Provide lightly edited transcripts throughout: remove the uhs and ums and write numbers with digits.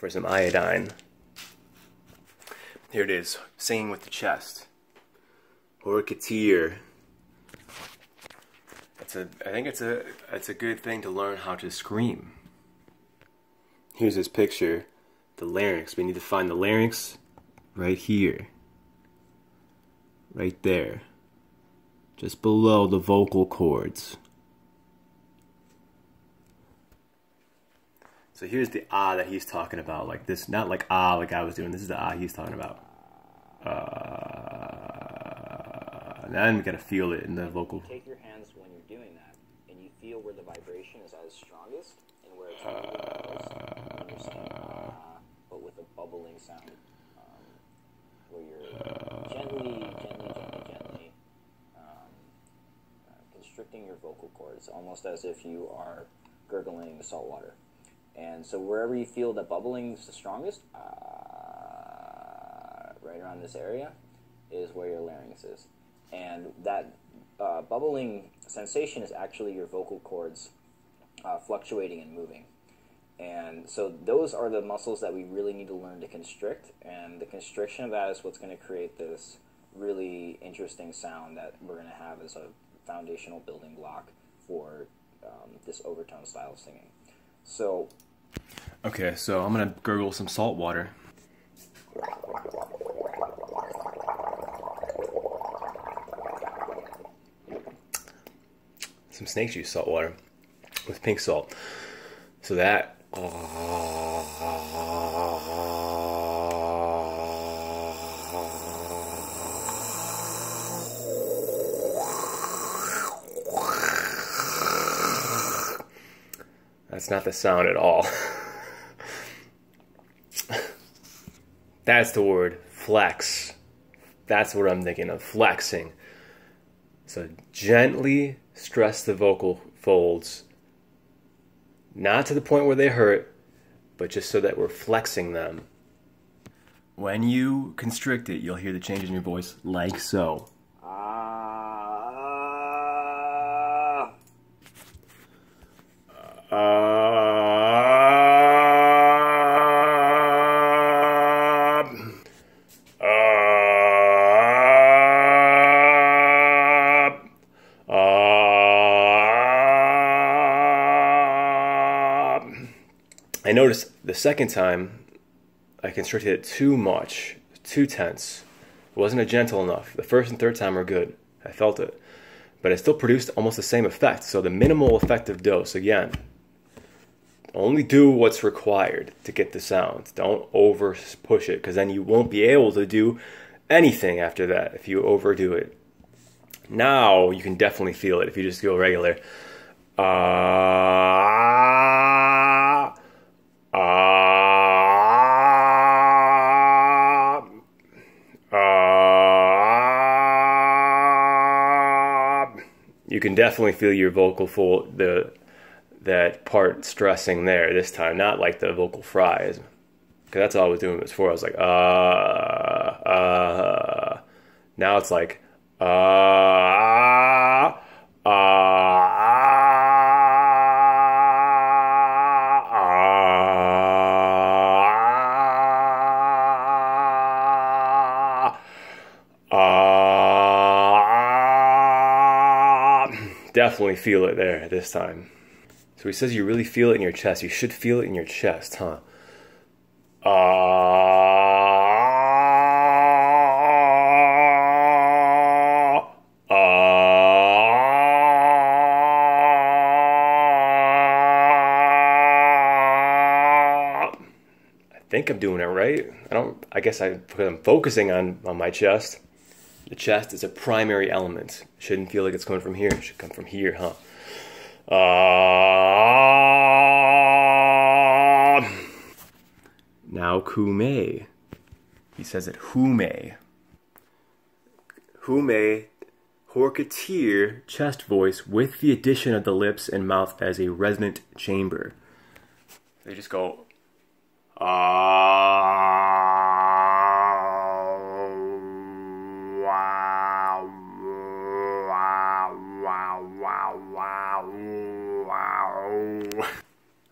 for some iodine. Here it is, singing with the chest. Orcheteer. I think it's a good thing to learn how to scream. Here's this picture, the larynx. We need to find the larynx right here. Right there. Just below the vocal cords. So here's the ah that he's talking about, like this, not like ah like I was doing. This is the ah he's talking about. Now I'm gonna feel it in the vocal. Take your hands when you're doing that, and you feel where the vibration is at its strongest, and where it's when you're saying but with a bubbling sound, where you're gently constricting your vocal cords, almost as if you are gurgling salt water. And so wherever you feel the bubbling is the strongest, right around this area, is where your larynx is. And that bubbling sensation is actually your vocal cords fluctuating and moving. And so those are the muscles that we really need to learn to constrict, and the constriction of that is what's going to create this really interesting sound that we're going to have as a foundational building block for this overtone style of singing. So, okay, so I'm gonna gurgle some salt water. Some snake juice salt water with pink salt. So that that's not the sound at all. That's the word, flex. That's what I'm thinking of, flexing. So gently stress the vocal folds, not to the point where they hurt, but just so that we're flexing them. When you constrict it, you'll hear the change in your voice like so. I noticed the second time I constricted it too much, too tense. It wasn't gentle enough. The first and third time were good. I felt it. But it still produced almost the same effect. So the minimal effective dose, again, only do what's required to get the sound. Don't over push it, because then you won't be able to do anything after that if you overdo it. Now you can definitely feel it if you just go regular. You can definitely feel your vocal fold, that part stressing there this time, not like the vocal fries, because that's all I was doing before. I was like, now it's like, definitely feel it there this time. So he says you really feel it in your chest. You should feel it in your chest, huh? I think I'm doing it right. Because I'm focusing on my chest. The chest is a primary element. Shouldn't feel like it's coming from here. It should come from here, huh? Now kume. He says it hume. Hume, horketeer, chest voice with the addition of the lips and mouth as a resonant chamber. They just go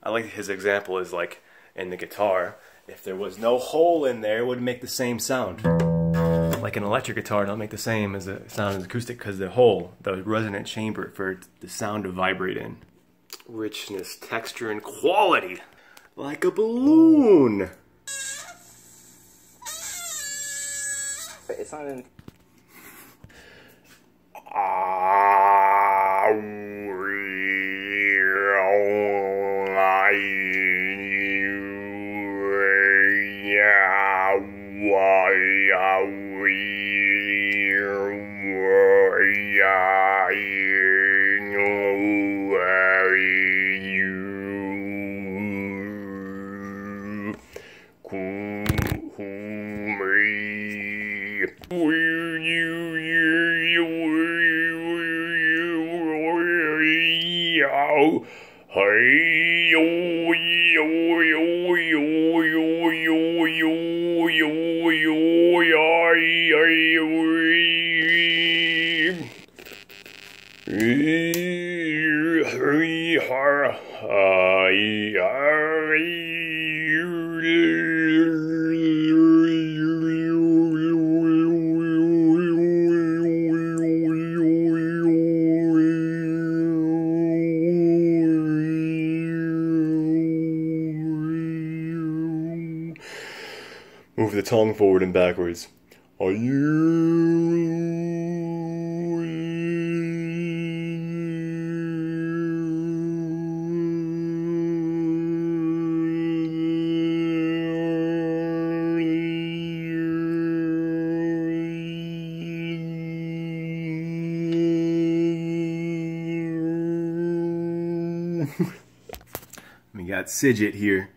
I like his example is like, in the guitar. If there was no hole in there, it would make the same sound. Like an electric guitar don't make the same as a sound as acoustic because the hole, the resonant chamber for the sound to vibrate in. Richness, texture, and quality. Like a balloon. It's not in... Move the tongue forward and backwards. Are you? We got Sidget here.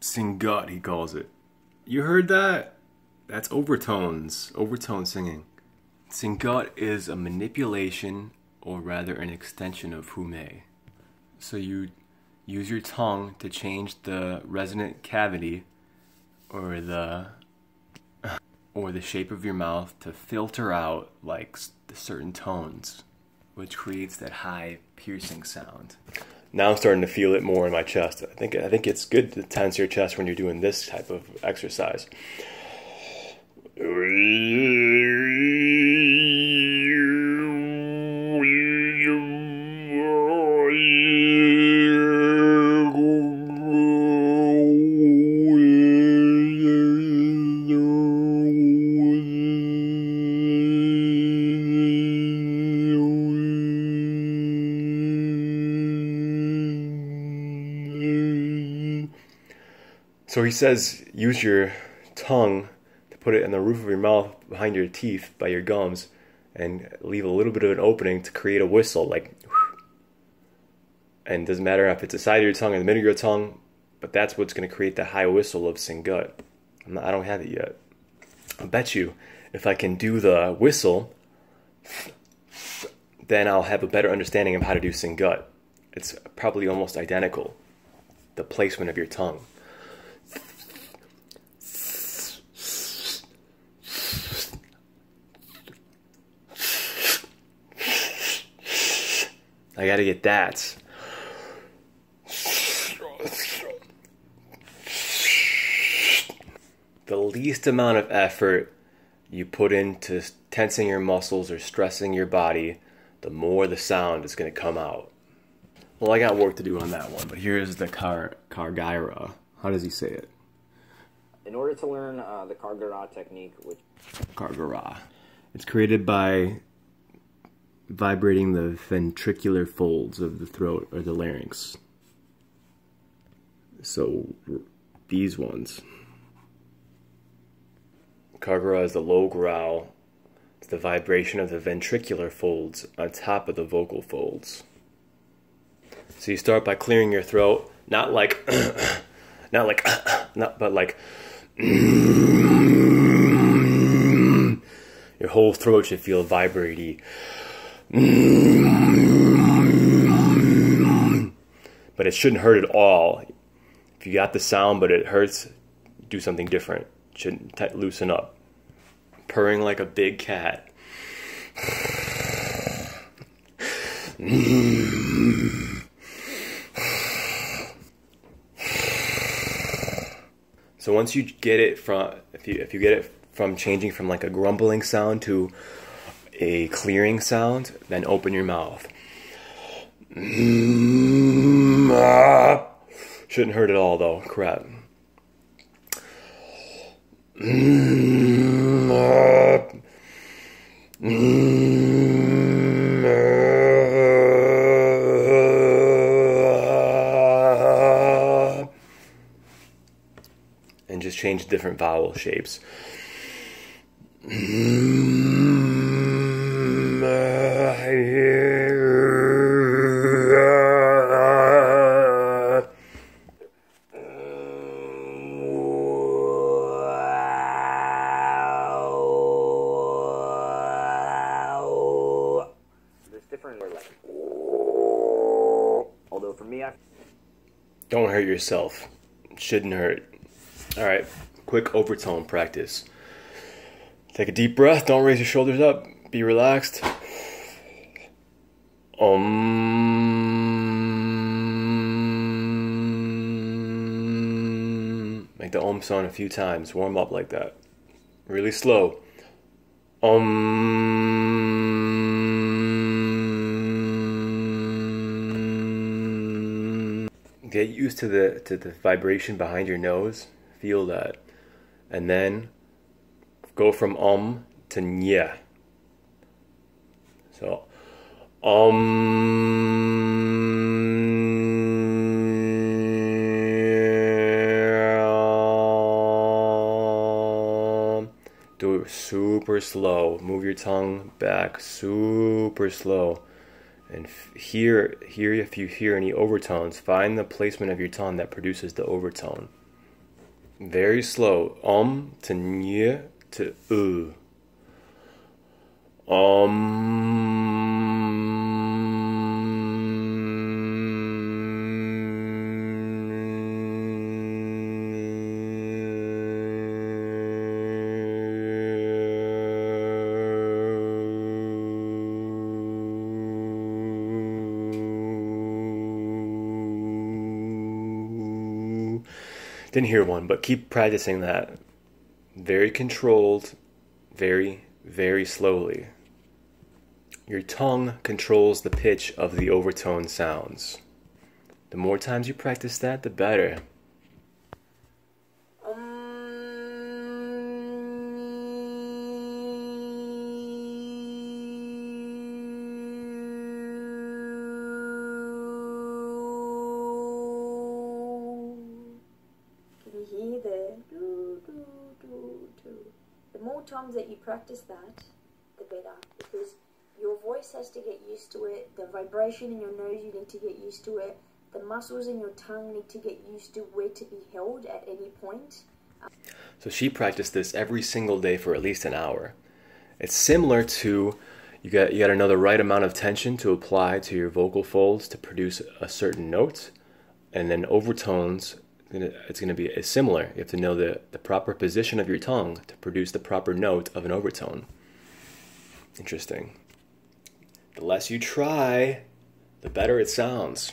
Singut, he calls it. You heard that? That's overtones. Overtone singing. Singut is a manipulation, or rather an extension of hume. So you use your tongue to change the resonant cavity, or the shape of your mouth to filter out like the certain tones, which creates that high piercing sound. Now I'm starting to feel it more in my chest. I think it's good to tense your chest when you're doing this type of exercise. So he says, use your tongue to put it in the roof of your mouth behind your teeth by your gums and leave a little bit of an opening to create a whistle, like, and it doesn't matter if it's the side of your tongue or the middle of your tongue, but that's what's going to create the high whistle of Singut. I don't have it yet. I bet you if I can do the whistle, then I'll have a better understanding of how to do Singut. It's probably almost identical, the placement of your tongue. I gotta get that. The least amount of effort you put into tensing your muscles or stressing your body, the more the sound is gonna come out. Well, I got work to do on that one, but here's the Kargyra. How does he say it? In order to learn the Kargyra technique, which... Kargyra. It's created by vibrating the ventricular folds of the throat or the larynx. So these ones. Kargyra is the low growl. It's the vibration of the ventricular folds on top of the vocal folds. So you start by clearing your throat, not like, but like, you're whole throat should feel vibraty. But it shouldn't hurt at all. If you got the sound but it hurts, do something different. It shouldn't loosen up. Purring like a big cat. So once you get it from, if you get it from changing from like a grumbling sound to a clearing sound, then open your mouth. Shouldn't hurt at all though. Crap. And just change different vowel shapes. Although for me, Don't hurt yourself. Shouldn't hurt. Alright, quick overtone practice. Take a deep breath, don't raise your shoulders up, be relaxed. Make the Om sound a few times, warm up like that. Really slow. Get used to the vibration behind your nose. Feel that. And then go from to nya. So do it super slow. Move your tongue back super slow. And here, if you hear any overtones, find the placement of your tongue that produces the overtone. Very slow. To nya to u. Didn't hear one, but keep practicing that. Very controlled, very, very slowly. Your tongue controls the pitch of the overtone sounds. The more times you practice that, the better. Hear the do do do do. The more times that you practice that, the better, because your voice has to get used to it. The vibration in your nose, you need to get used to it. The muscles in your tongue need to get used to where to be held at any point. So she practiced this every single day for at least an hour. It's similar to you got to know the right amount of tension to apply to your vocal folds to produce a certain note, and then overtones. It's going to be similar. You have to know the proper position of your tongue to produce the proper note of an overtone. Interesting. The less you try, the better it sounds.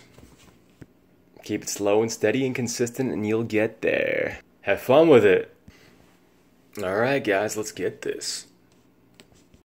Keep it slow and steady and consistent and you'll get there. Have fun with it. Alright guys, let's get this.